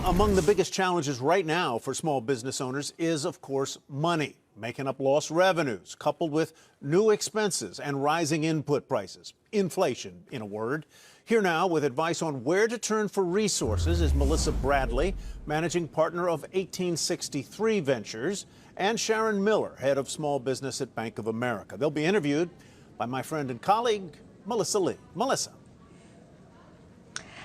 Among the biggest challenges right now for small business owners is, of course, money, making up lost revenues, coupled with new expenses and rising input prices. Inflation, in a word. Here now with advice on where to turn for resources is Melissa Bradley, managing partner of 1863 Ventures, and Sharon Miller, head of small business at Bank of America. They'll be interviewed by my friend and colleague, Melissa Lee. Melissa.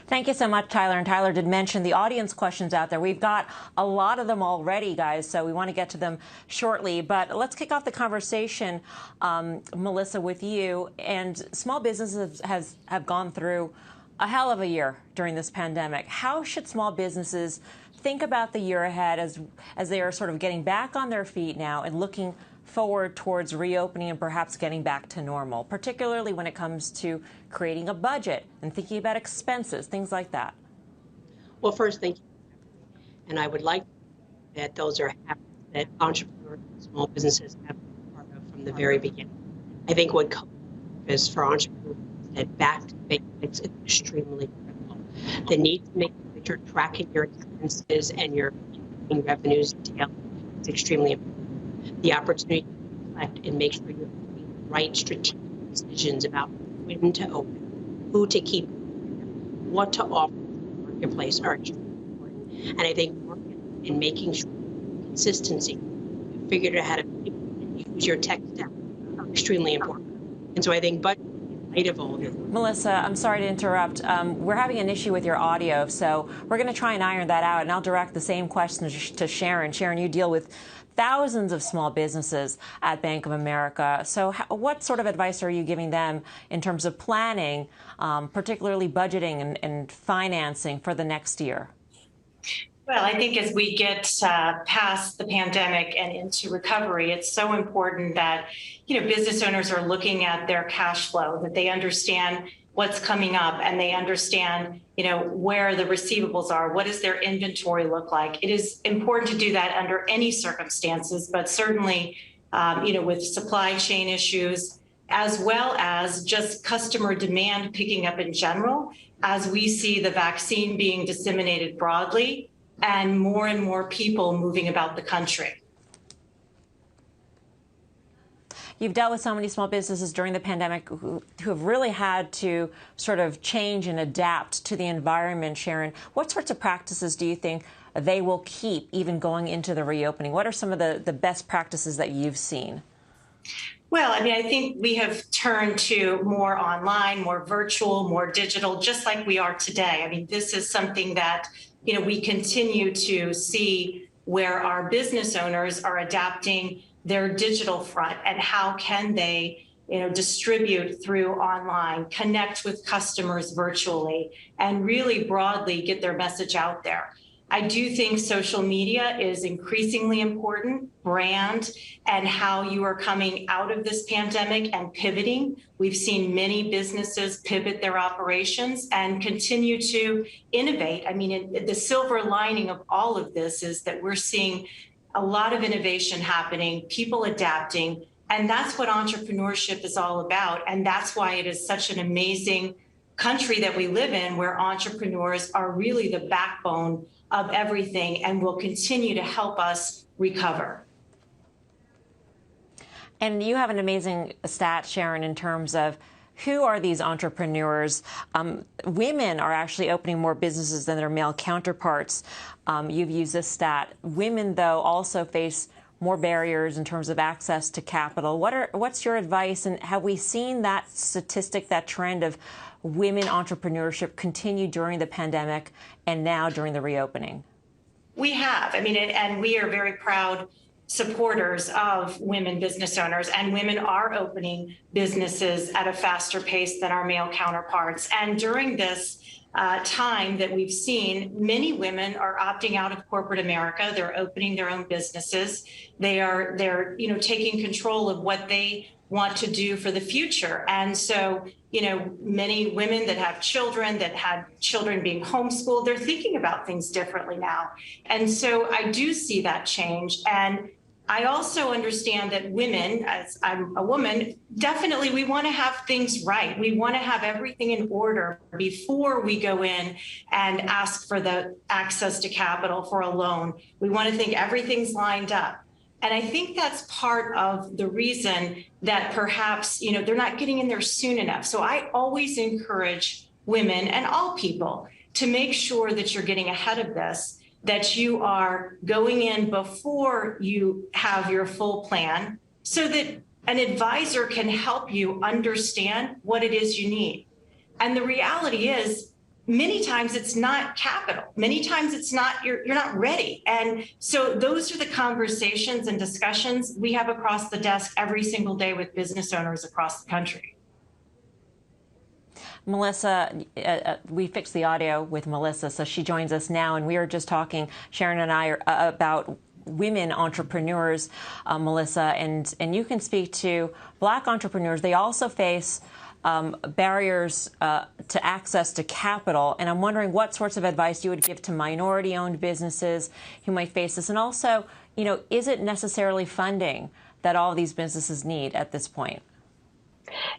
Thank you so much, Tyler. And Tyler did mention the audience questions out there. We've got a lot of them already, guys, so we want to get to them shortly. But let's kick off the conversation, Melissa, with you. And small businesses have gone through a hell of a year during this pandemic. How should small businesses think about the year ahead as they are sort of getting back on their feet now and looking forward towards reopening and perhaps getting back to normal, particularly when it comes to creating a budget and thinking about expenses, things like that? Well, first, thank you. And I would like that those are habits that entrepreneurs and small businesses have been part of from the very beginning. I think what is for entrepreneurs that back to basics is extremely critical. The need to make sure that you're tracking your expenses and your revenues daily is extremely important. The opportunity to reflect and make sure you're making the right strategic decisions about when to open, who to keep, what to offer in the marketplace are extremely important. And I think in making sure consistency, you figured out how to use your tech stack are extremely important. And so I think budget in light of all this. Melissa, I'm sorry to interrupt. We're having an issue with your audio, so we're going to try and iron that out. And I'll direct the same question to Sharon. Sharon, you deal with thousands of small businesses at Bank of America. So what sort of advice are you giving them in terms of planning, particularly budgeting and financing for the next year? Well, I think as we get past the pandemic and into recovery, it's so important that, business owners are looking at their cash flow, that they understand what's coming up and they understand, where the receivables are, what does their inventory look like. It is important to do that under any circumstances, but certainly, with supply chain issues, as well as just customer demand picking up in general, as we see the vaccine being disseminated broadly and more people moving about the country. You've dealt with so many small businesses during the pandemic who have really had to sort of change and adapt to the environment, Sharon. What sorts of practices do you think they will keep even going into the reopening? What are some of the best practices that you've seen? Well, I think we have turned to more online, more virtual, more digital, just like we are today. This is something that, we continue to see where our business owners are adapting their digital front and how can they, distribute through online, connect with customers virtually, and really broadly get their message out there. I do think social media is increasingly important, brand, and how you are coming out of this pandemic and pivoting. We've seen many businesses pivot their operations and continue to innovate. The silver lining of all of this is that we're seeing a lot of innovation happening, people adapting, and that's what entrepreneurship is all about. And that's why it is such an amazing country that we live in, where entrepreneurs are really the backbone of everything and will continue to help us recover. And you have an amazing stat, Sharon, in terms of who are these entrepreneurs? Women are actually opening more businesses than their male counterparts. You've used this stat. Women, though, also face more barriers in terms of access to capital. What's your advice? And have we seen that statistic, that trend of women entrepreneurship continue during the pandemic and now during the reopening? We have. And we are very proud supporters of women business owners, and women are opening businesses at a faster pace than our male counterparts. And during this time that we've seen, many women are opting out of corporate America. They're opening their own businesses. They're taking control of what they want to do for the future. And so, many women that have children, that had children being homeschooled, they're thinking about things differently now. And so I do see that change. And I also understand that women, as I'm a woman, definitely we want to have things right. We want to have everything in order before we go in and ask for the access to capital for a loan. We want to think everything's lined up. And I think that's part of the reason that perhaps, they're not getting in there soon enough. So I always encourage women and all people to make sure that you're getting ahead of this, that you are going in before you have your full plan so that an advisor can help you understand what it is you need. And the reality is, many times it's not capital. Many times it's not, you're not ready. And so those are the conversations and discussions we have across the desk every single day with business owners across the country. Melissa, we fixed the audio with Melissa, so she joins us now, and we are just talking, Sharon and I, about women entrepreneurs, Melissa, and you can speak to Black entrepreneurs. They also face barriers to access to capital, and I'm wondering what sorts of advice you would give to minority-owned businesses who might face this, and also, is it necessarily funding that all of these businesses need at this point?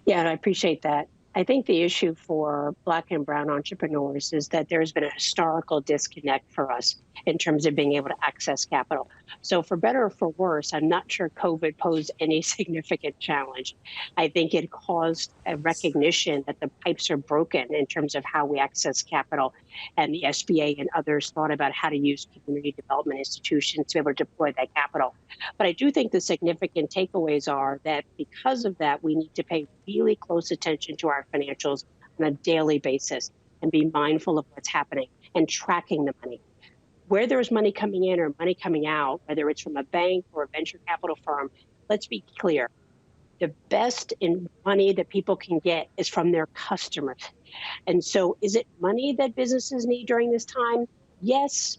Yeah, and I appreciate that. I think the issue for Black and brown entrepreneurs is that there's been a historical disconnect for us in terms of being able to access capital. So for better or for worse, I'm not sure COVID posed any significant challenge. I think it caused a recognition that the pipes are broken in terms of how we access capital. And the SBA and others thought about how to use community development institutions to be able to deploy that capital. But I do think the significant takeaways are that because of that, we need to pay really close attention to our financials on a daily basis and be mindful of what's happening and tracking the money. Where there's money coming in or money coming out, whether it's from a bank or a venture capital firm, let's be clear. The best in money that people can get is from their customers. And so is it money that businesses need during this time? Yes,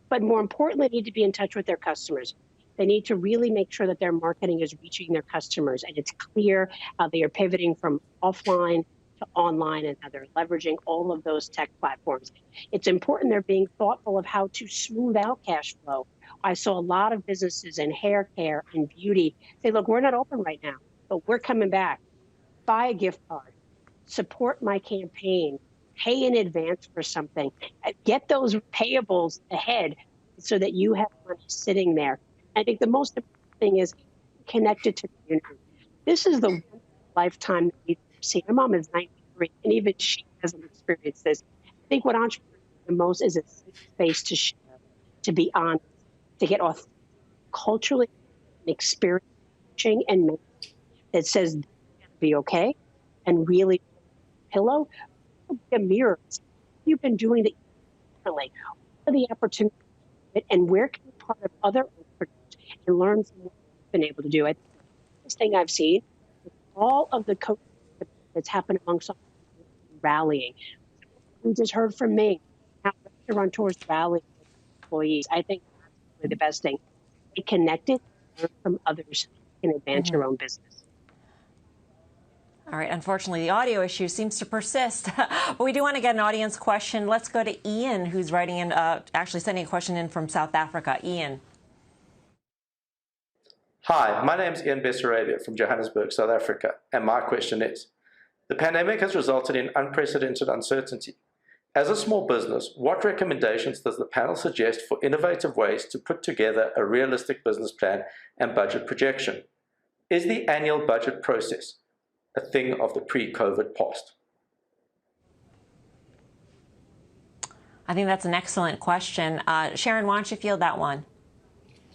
but more importantly, they need to be in touch with their customers. They need to really make sure that their marketing is reaching their customers and it's clear how they are pivoting from offline to online and how they're leveraging all of those tech platforms. It's important they're being thoughtful of how to smooth out cash flow. I saw a lot of businesses in hair care and beauty say, look, we're not open right now, but we're coming back. Buy a gift card, support my campaign, pay in advance for something, get those payables ahead so that you have money sitting there. I think the most important thing is connected to the community. This is the lifetime that we've seen. My mom is 93, and even she hasn't experienced this. I think what entrepreneurs need the most is a safe space to share, to be honest, to get authentic, culturally experiencing and that says be okay, and really pillow a mirror. You've been doing it differently. What are the opportunities, and where can you be part of other entrepreneurs and learn from what you've been able to do? I think the biggest thing I've seen is all of the coaching that's happened amongst rallying. We just heard from me how restaurateurs rally employees. I think that's really the best thing. Get connected, learn from others, and advance your own business. All right. Unfortunately, the audio issue seems to persist. But we do want to get an audience question. Let's go to Ian, who's writing in, actually sending a question in from South Africa. Ian. Hi, my name is Ian Bessarabia from Johannesburg, South Africa, and my question is, the pandemic has resulted in unprecedented uncertainty. As a small business, what recommendations does the panel suggest for innovative ways to put together a realistic business plan and budget projection? Is the annual budget process a thing of the pre-COVID past? I think that's an excellent question. Sharon, why don't you field that one?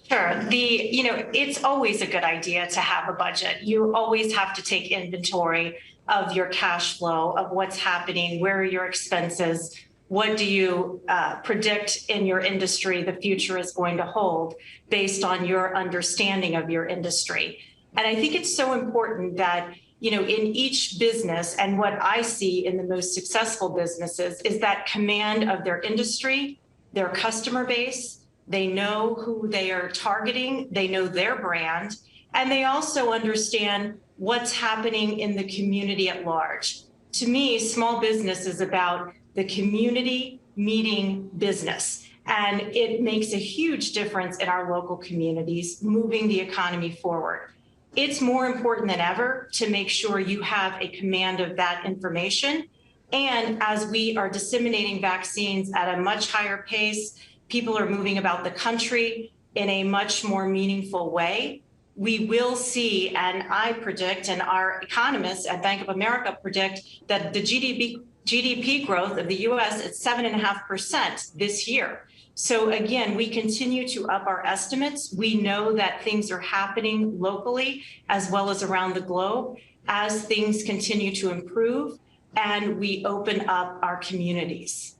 Sure. It's always a good idea to have a budget. You always have to take inventory of your cash flow, of what's happening, where are your expenses, what do you predict in your industry the future is going to hold based on your understanding of your industry. And I think it's so important that in each business, and what I see in the most successful businesses is that command of their industry, their customer base. They know who they are targeting, they know their brand, and they also understand what's happening in the community at large. To me, small business is about the community meeting business. And it makes a huge difference in our local communities, moving the economy forward. It's more important than ever to make sure you have a command of that information. And as we are disseminating vaccines at a much higher pace, people are moving about the country in a much more meaningful way. We will see, and I predict, and our economists at Bank of America predict, that the GDP growth of the US is 7.5% this year. So again, we continue to up our estimates. We know that things are happening locally as well as around the globe as things continue to improve and we open up our communities.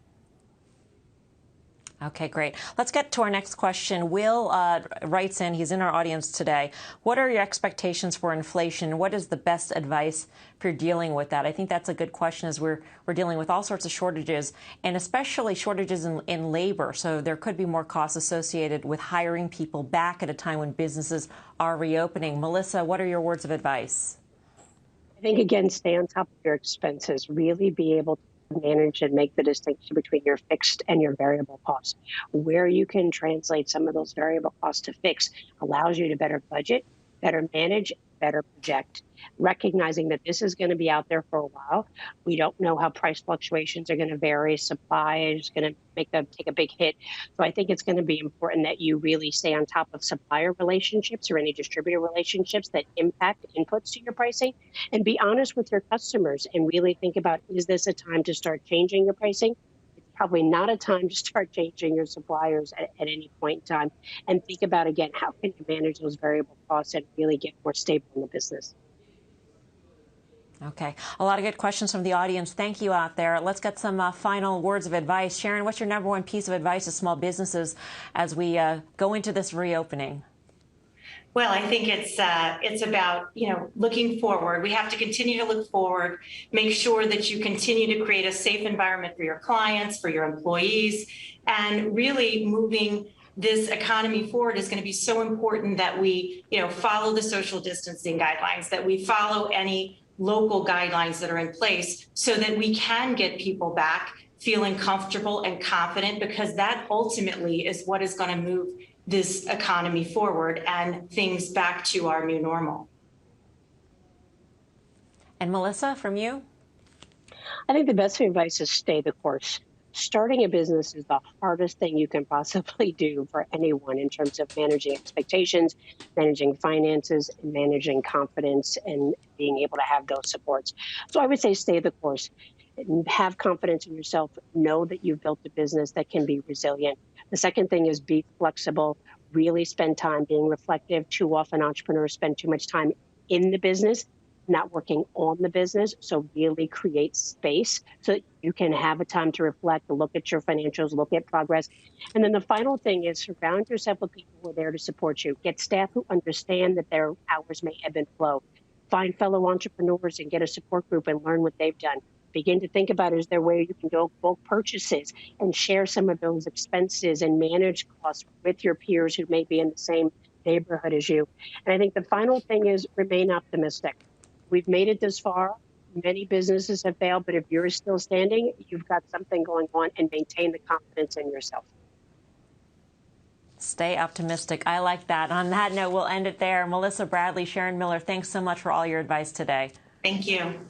Okay, great. Let's get to our next question. Will writes in, he's in our audience today. What are your expectations for inflation? What is the best advice for dealing with that? I think that's a good question as we're dealing with all sorts of shortages and especially shortages in labor. So there could be more costs associated with hiring people back at a time when businesses are reopening. Melissa, what are your words of advice? I think, again, stay on top of your expenses, really be able to manage and make the distinction between your fixed and your variable costs. Where you can translate some of those variable costs to fixed allows you to better budget, better manage, better project, recognizing that this is going to be out there for a while. We don't know how price fluctuations are going to vary. Supply is going to make them take a big hit. So I think it's going to be important that you really stay on top of supplier relationships or any distributor relationships that impact inputs to your pricing, and be honest with your customers and really think about, is this a time to start changing your pricing? It's probably not a time to start changing your suppliers at any point in time. And think about, again, how can you manage those variable costs and really get more stable in the business? Okay. A lot of good questions from the audience. Thank you out there. Let's get some final words of advice. Sharon, what's your number one piece of advice to small businesses as we go into this reopening? Well, I think it's about, looking forward. We have to continue to look forward, make sure that you continue to create a safe environment for your clients, for your employees, and really moving this economy forward is going to be so important that we, follow the social distancing guidelines, that we follow any local guidelines that are in place so that we can get people back feeling comfortable and confident, because that ultimately is what is going to move this economy forward and things back to our new normal. And Melissa, from you? I think the best advice is stay the course. Starting a business is the hardest thing you can possibly do for anyone in terms of managing expectations, managing finances, and managing confidence, and being able to have those supports. So I would say stay the course. Have confidence in yourself. Know that you've built a business that can be resilient. The second thing is be flexible. Really spend time being reflective. Too often entrepreneurs spend too much time in the business, not working on the business. So really create space so that you can have a time to reflect, look at your financials, look at progress. And then the final thing is surround yourself with people who are there to support you. Get staff who understand that their hours may ebb and flow. Find fellow entrepreneurs and get a support group and learn what they've done. Begin to think about, is there a way you can do bulk purchases and share some of those expenses and manage costs with your peers who may be in the same neighborhood as you. And I think the final thing is remain optimistic. We've made it this far. Many businesses have failed, but if you're still standing, you've got something going on, and maintain the confidence in yourself. Stay optimistic. I like that. On that note, we'll end it there. Melissa Bradley, Sharon Miller, thanks so much for all your advice today. Thank you.